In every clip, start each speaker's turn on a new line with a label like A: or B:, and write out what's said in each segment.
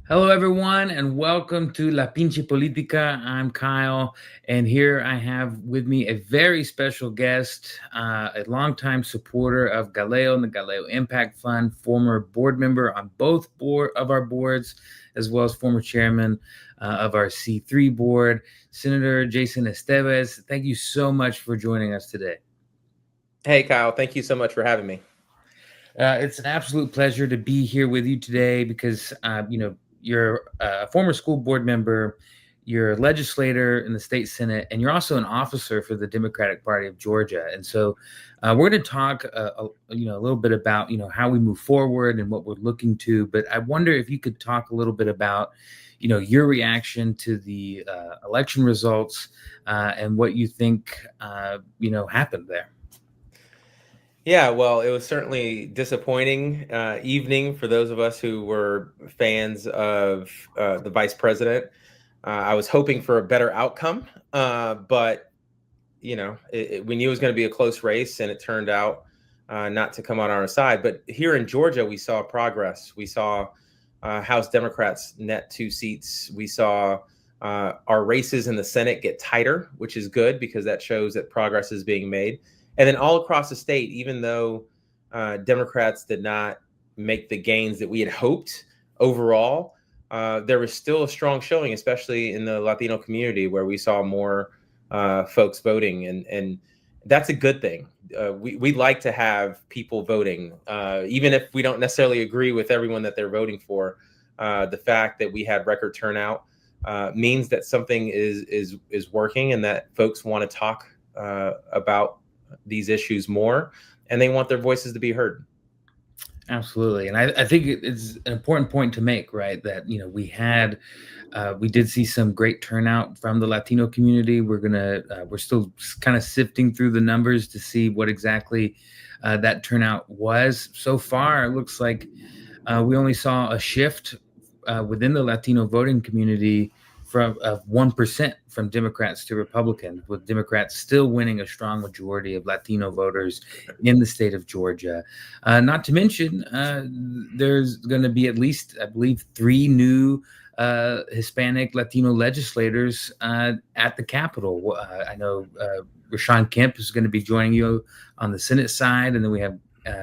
A: Hello, everyone, and welcome to La Pinche Politica. I'm Kyle, and here I have with me a very special guest, a longtime supporter of Galeo and the Galeo Impact Fund, former board member on both board of our boards, as well as former chairman of our C3 board, Senator Jason Esteves. Thank you so much for joining us today.
B: Hey, Kyle, thank you so much for having me.
A: It's an absolute pleasure to be here with you today because, you're a former school board member, you're a legislator in the state Senate, and you're also an officer for the Democratic Party of Georgia. And so, we're going to talk, a little bit about, how we move forward and what we're looking to. But I wonder if you could talk a little bit about, your reaction to the election results and what you think, happened there.
B: Yeah, well, it was certainly disappointing evening for those of us who were fans of the vice president. I was hoping for a better outcome, but we knew it was going to be a close race, and it turned out not to come on our side. But here in Georgia, we saw progress. We saw House Democrats net 2 seats. We saw our races in the Senate get tighter, which is good because that shows that progress is being made. And then all across the state, even though Democrats did not make the gains that we had hoped overall, there was still a strong showing, especially in the Latino community, where we saw more folks voting, and that's a good thing. We like to have people voting, even if we don't necessarily agree with everyone that they're voting for. The fact that we had record turnout means that something is working, and that folks want to talk about these issues more, and they want their voices to be heard.
A: Absolutely, and I think it's an important point to make, right? That we did see some great turnout from the Latino community. We're still kind of sifting through the numbers to see what exactly that turnout was. So far, it looks like we only saw a shift within the Latino voting community from of 1% from Democrats to Republicans, with Democrats still winning a strong majority of Latino voters in the state of Georgia. Not to mention, there's going to be at least, I believe, 3 new Hispanic Latino legislators at the Capitol. I know Rashawn Kemp is going to be joining you on the Senate side, and then we have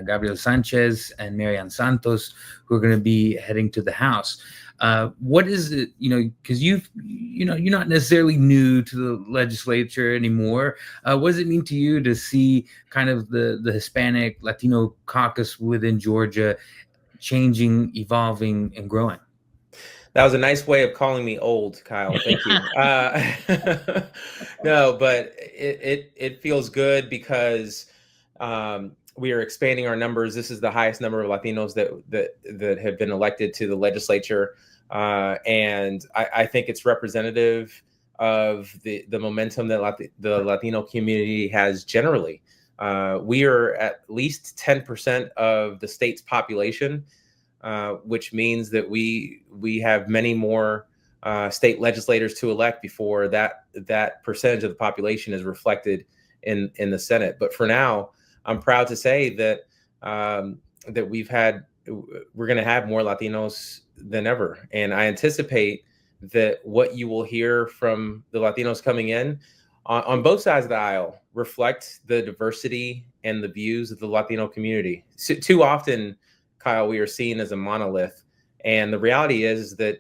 A: Gabriel Sanchez and Marian Santos, who are going to be heading to the House. What is it, because you're not necessarily new to the legislature anymore. What does it mean to you to see kind of the Hispanic Latino caucus within Georgia changing, evolving, and growing?
B: That was a nice way of calling me old, Kyle. Thank you. No, but it feels good because we are expanding our numbers. This is the highest number of Latinos that have been elected to the legislature, and I think it's representative of the momentum that the Latino community has generally. We are at least 10% of the state's population, which means that we have many more state legislators to elect before that percentage of the population is reflected in the Senate. But for now, I'm proud to say that that we're going to have more Latinos than ever, and I anticipate that what you will hear from the Latinos coming in on both sides of the aisle reflect the diversity and the views of the Latino community. So, too often, Kyle, we are seen as a monolith, and the reality is that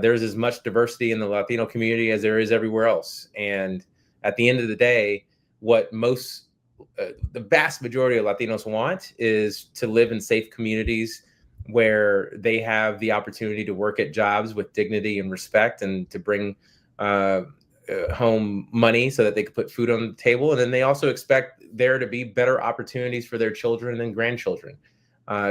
B: there's as much diversity in the Latino community as there is everywhere else. And at the end of the day, what the vast majority of Latinos want is to live in safe communities where they have the opportunity to work at jobs with dignity and respect, and to bring home money so that they could put food on the table. And then they also expect there to be better opportunities for their children and grandchildren.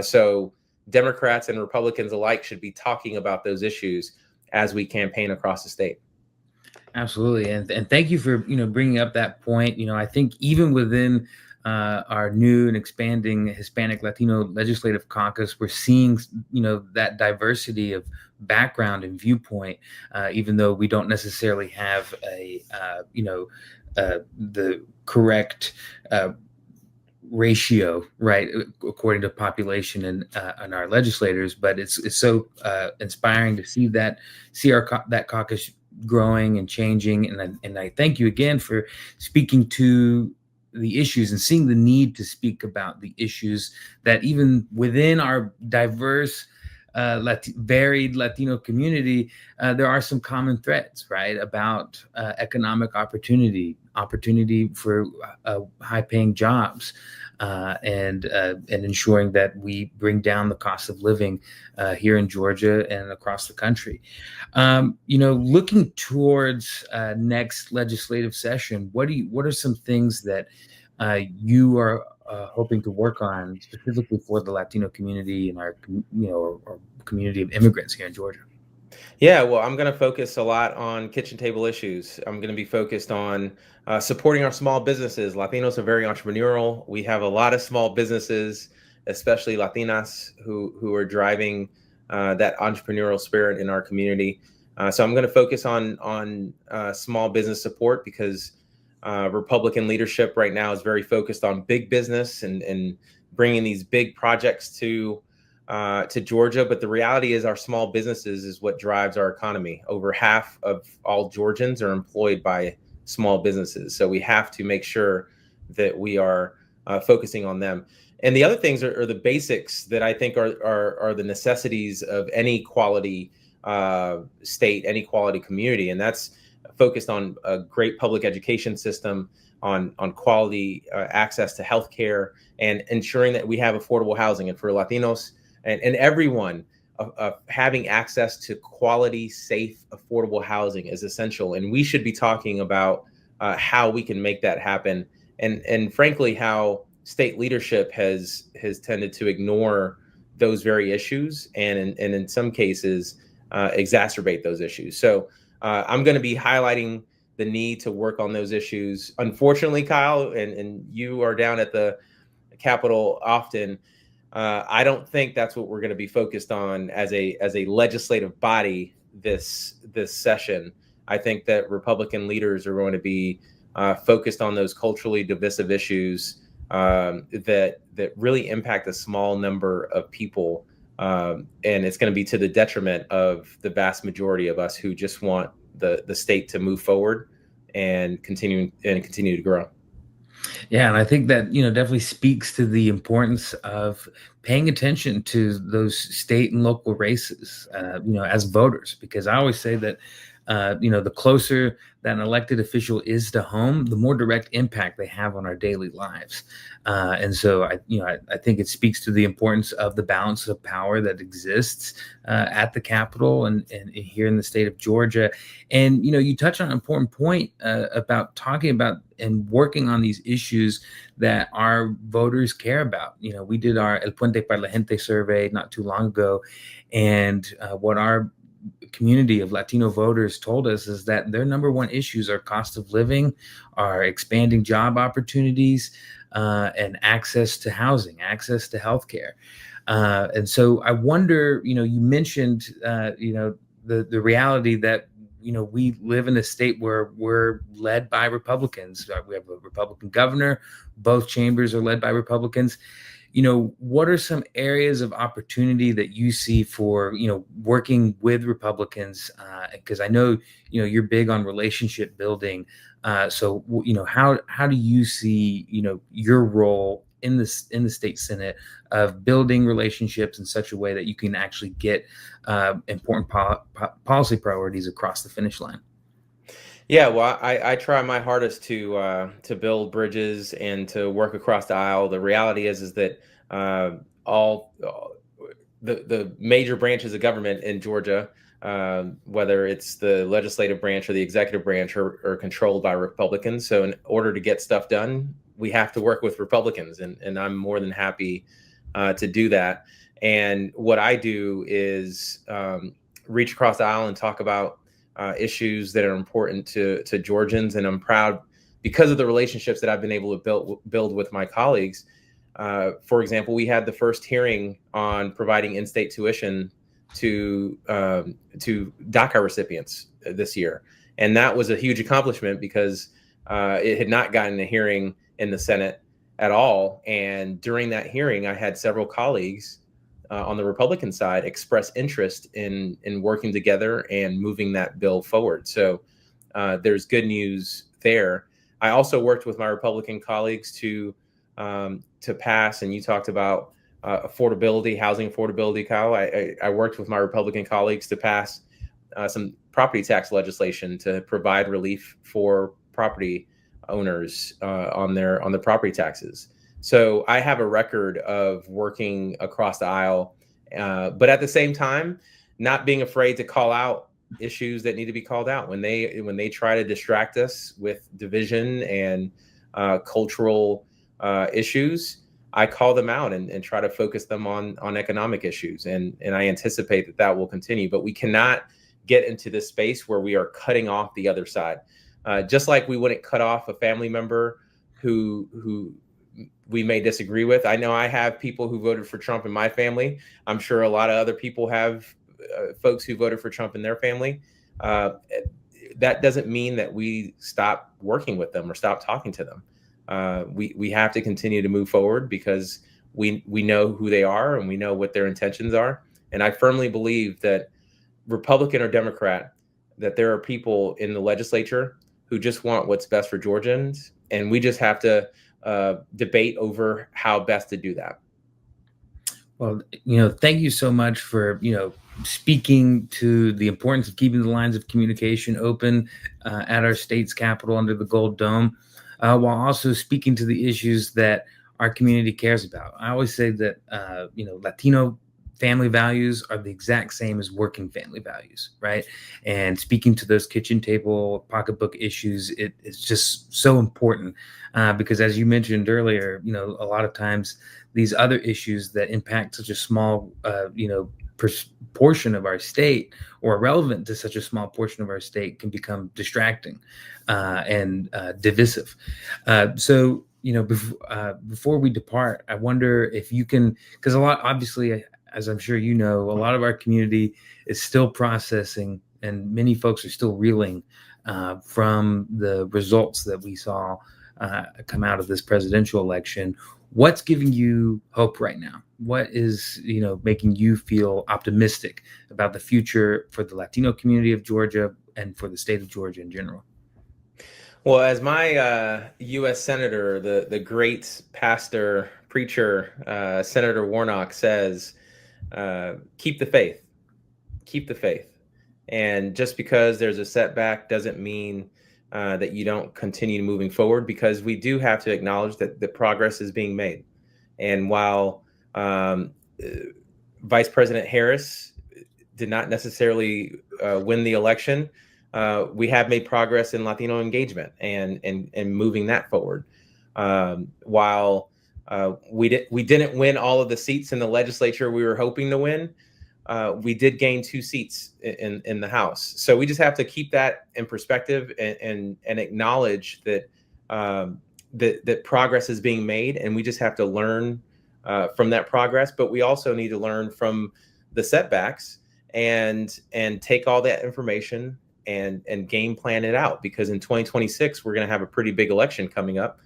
B: So Democrats and Republicans alike should be talking about those issues as we campaign across the state.
A: Absolutely, and thank you for bringing up that point. I think even within our new and expanding Hispanic Latino Legislative Caucus, we're seeing that diversity of background and viewpoint, even though we don't necessarily have the correct ratio, right, according to population and our legislators. But it's so inspiring to see that that caucus growing and changing. And I thank you again for speaking to the issues and seeing the need to speak about the issues that even within our diverse varied Latino community, there are some common threads, right, about economic opportunity for high-paying jobs, and ensuring that we bring down the cost of living here in Georgia and across the country. Looking towards next legislative session, what are some things that you are hoping to work on specifically for the Latino community and our or community of immigrants here in Georgia?
B: Yeah, well, I'm going to focus a lot on kitchen table issues. I'm going to be focused on supporting our small businesses. Latinos are very entrepreneurial. We have a lot of small businesses, especially Latinas, who are driving that entrepreneurial spirit in our community. So I'm going to focus on small business support, because Republican leadership right now is very focused on big business and bringing these big projects to Georgia. But the reality is our small businesses is what drives our economy. Over half of all Georgians are employed by small businesses. So we have to make sure that we are focusing on them. And the other things are the basics that I think are the necessities of any quality state, any quality community. And that's focused on a great public education system, on quality access to healthcare, and ensuring that we have affordable housing. And for Latinos, and everyone, having access to quality, safe, affordable housing is essential. And we should be talking about how we can make that happen. And frankly, how state leadership has tended to ignore those very issues, and in some cases exacerbate those issues. So I'm going to be highlighting the need to work on those issues. Unfortunately, Kyle, and you are down at the Capitol often. I don't think that's what we're going to be focused on as a legislative body this session. I think that Republican leaders are going to be focused on those culturally divisive issues that really impact a small number of people, and it's going to be to the detriment of the vast majority of us who just want the state to move forward and continue to grow.
A: Yeah, and I think that definitely speaks to the importance of paying attention to those state and local races, as voters, because I always say that the closer that an elected official is to home, the more direct impact they have on our daily lives. And so I think it speaks to the importance of the balance of power that exists at the Capitol and here in the state of Georgia. And you touch on an important point about talking about and working on these issues that our voters care about. We did our El Puente para la Gente survey not too long ago, and what our community of Latino voters told us is that their number one issues are cost of living, are expanding job opportunities, and access to housing, access to healthcare. And so I wonder, you mentioned, the reality that, we live in a state where we're led by Republicans. We have a Republican governor. Both chambers are led by Republicans. What are some areas of opportunity that you see for, working with Republicans? Because I know, you're big on relationship building. So, how do you see, your role in the state Senate of building relationships in such a way that you can actually get important policy priorities across the finish line?
B: Yeah, well, I try my hardest to build bridges and to work across the aisle. The reality is that all the major branches of government in Georgia, whether it's the legislative branch or the executive branch, are controlled by Republicans. So in order to get stuff done, we have to work with Republicans, and I'm more than happy to do that. And what I do is reach across the aisle and talk about issues that are important to Georgians. And I'm proud because of the relationships that I've been able to build with my colleagues. For example, we had the first hearing on providing in-state tuition to DACA recipients this year. And that was a huge accomplishment because it had not gotten a hearing in the Senate at all. And during that hearing, I had several colleagues on the Republican side express interest in working together and moving that bill forward. So there's good news there. I also worked with my Republican colleagues to pass, and you talked about affordability, housing affordability, Kyle. I worked with my Republican colleagues to pass some property tax legislation to provide relief for property owners on the property taxes. So I have a record of working across the aisle, but at the same time, not being afraid to call out issues that need to be called out when they try to distract us with division and cultural issues. I call them out and try to focus them on economic issues, and I anticipate that will continue. But we cannot get into this space where we are cutting off the other side, just like we wouldn't cut off a family member who we may disagree with. I know I have people who voted for Trump in my family. I'm sure a lot of other people have folks who voted for Trump in their family. That doesn't mean that we stop working with them or stop talking to them. We have to continue to move forward because we know who they are and we know what their intentions are. And I firmly believe that Republican or Democrat, that there are people in the legislature who just want what's best for Georgians. And we just have to debate over how best to do that.
A: Well, thank you so much for, speaking to the importance of keeping the lines of communication open at our state's capital under the Gold Dome, while also speaking to the issues that our community cares about. I always say that, Latino family values are the exact same as working family values, right? And speaking to those kitchen table, pocketbook issues, it's just so important because, as you mentioned earlier, a lot of times these other issues that impact such a small, portion of our state, or relevant to such a small portion of our state, can become distracting and divisive. So, before we depart, I wonder if you can, because obviously, as I'm sure you know, a lot of our community is still processing, and many folks are still reeling from the results that we saw come out of this presidential election. What's giving you hope right now? What is, making you feel optimistic about the future for the Latino community of Georgia and for the state of Georgia in general?
B: Well, as my U.S. Senator, the great pastor, preacher, Senator Warnock says, keep the faith. Keep the faith. And just because there's a setback doesn't mean that you don't continue moving forward, because we do have to acknowledge that the progress is being made. And while Vice President Harris did not necessarily win the election, we have made progress in Latino engagement and moving that forward. While we didn't win all of the seats in the legislature we were hoping to win, we did gain 2 seats in the House. So we just have to keep that in perspective and acknowledge that that progress is being made, and we just have to learn from that progress. But we also need to learn from the setbacks and take all that information and game plan it out, because in 2026 we're going to have a pretty big election coming up,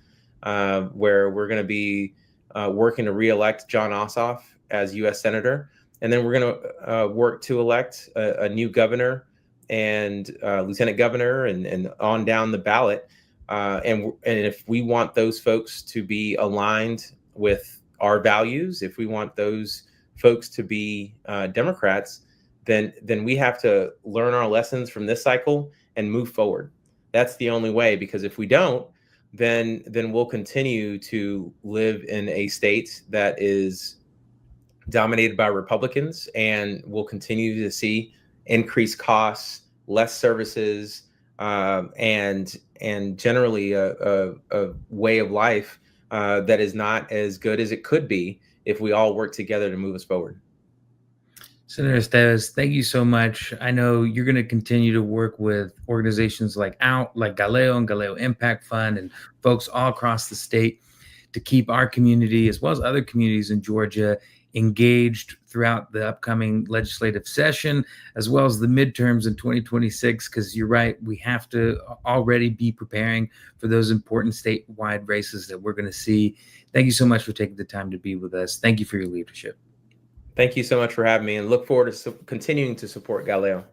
B: where we're going to be working to reelect John Ossoff as U.S. Senator. And then we're going to work to elect a new governor and lieutenant governor and on down the ballot. And if we want those folks to be aligned with our values, if we want those folks to be Democrats, then we have to learn our lessons from this cycle and move forward. That's the only way, because if we don't, then we'll continue to live in a state that is dominated by Republicans, and we'll continue to see increased costs, less services, and generally a way of life that is not as good as it could be if we all work together to move us forward.
A: Senator Esteves, thank you so much. I know you're going to continue to work with organizations like Galeo and Galeo Impact Fund and folks all across the state to keep our community, as well as other communities in Georgia, engaged throughout the upcoming legislative session, as well as the midterms in 2026, because you're right, we have to already be preparing for those important statewide races that we're going to see. Thank you so much for taking the time to be with us. Thank you for your leadership.
B: Thank you so much for having me, and look forward to continuing to support Galileo.